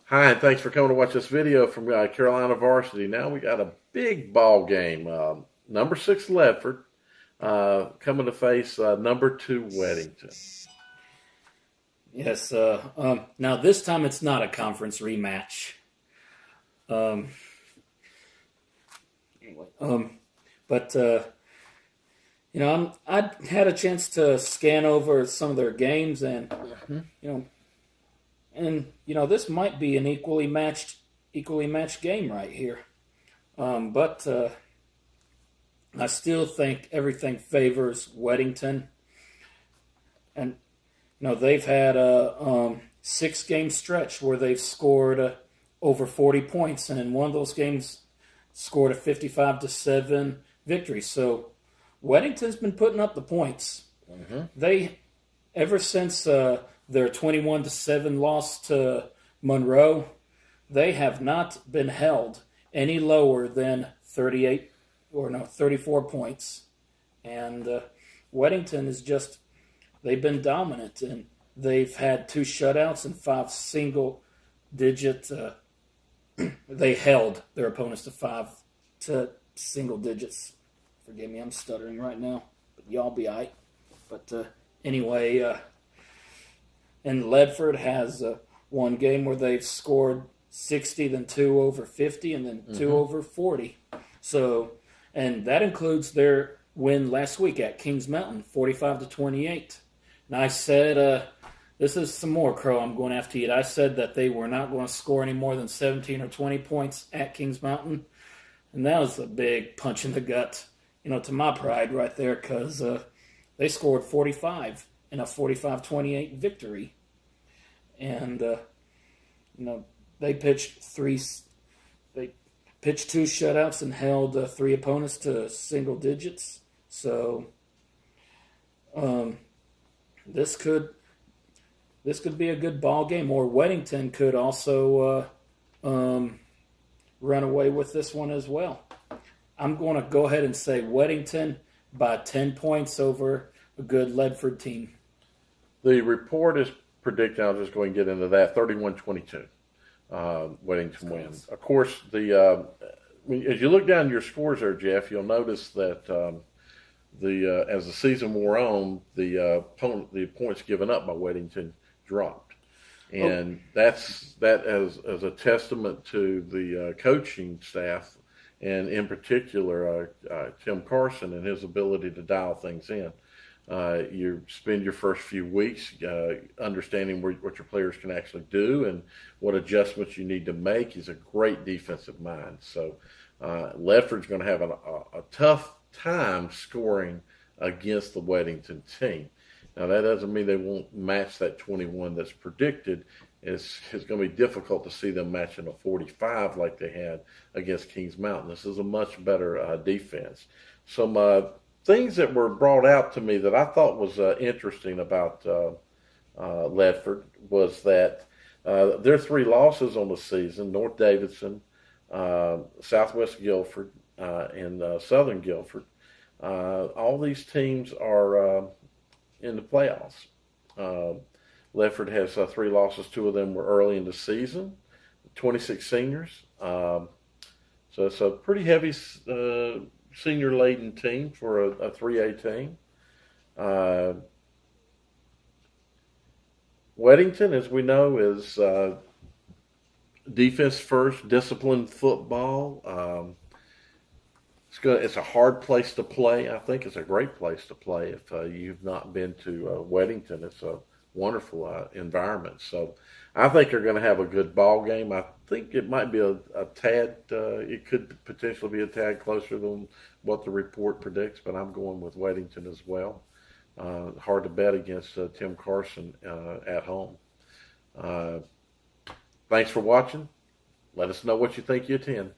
Hi, and thanks for coming to watch this video from Carolina Varsity. Now we got a big ball game. Number 6 Ledford coming to face number 2 Weddington. Yes. Now this time it's not a conference rematch. I had a chance to scan over some of their games, and this might be an equally matched game right here. But I still think everything favors Weddington, and they've had a 6-game stretch where they've scored over 40 points, and in one of those games scored a 55-7 victory. So Weddington's been putting up the points. They, ever since their 21-7 loss to Monroe, they have not been held any lower than 34 points. And Weddington is just, they've been dominant, and they've had 2 shutouts and 5 single-digit. They held their opponents to 5 single digits. Forgive me, I'm stuttering right now, but y'all be all right. But anyway, and Ledford has one game where they've scored 60, then 2 over 50, and then 2 over 40. So, and that includes their win last week at Kings Mountain, 45-28. And I said, this is some more, Crow, I'm going after you. I said that they were not going to score any more than 17 or 20 points at Kings Mountain. And that was a big punch in the gut, to my pride right there, because they scored 45 in a 45-28 victory. And, they pitched 2 shutouts and held 3 opponents to single digits. So this could be a good ball game, or Weddington could also run away with this one as well. I'm going to go ahead and say Weddington by 10 points over a good Ledford team. The report is predicting, I'll just go and get into that, 31-22. Weddington wins. Of course, as you look down your scores there, Jeff, you'll notice that as the season wore on, the points given up by Weddington dropped, and that as a testament to the coaching staff, and in particular Tim Carson and his ability to dial things in. You spend your first few weeks understanding what your players can actually do and what adjustments you need to make. He's a great defensive mind. So Ledford's going to have a tough time scoring against the Weddington team. Now, that doesn't mean they won't match that 21 that's predicted. It's going to be difficult to see them matching a 45 like they had against Kings Mountain. This is a much better defense. Some things that were brought out to me that I thought was interesting about Ledford was that their 3 losses on the season, North Davidson, Southwest Guilford, and Southern Guilford, all these teams are in the playoffs. Ledford has 3 losses. 2 of them were early in the season, 26 seniors. So it's a pretty heavy senior-laden team for a 3A team. Weddington, as we know, is defense first, disciplined football. It's a hard place to play. I think it's a great place to play. If you've not been to Weddington, it's a wonderful environment. So I think they're going to have a good ball game. I think it might be a tad, it could potentially be a tad closer than what the report predicts, but I'm going with Weddington as well. Hard to bet against Tim Carson at home. Thanks for watching. Let us know what you think you attend.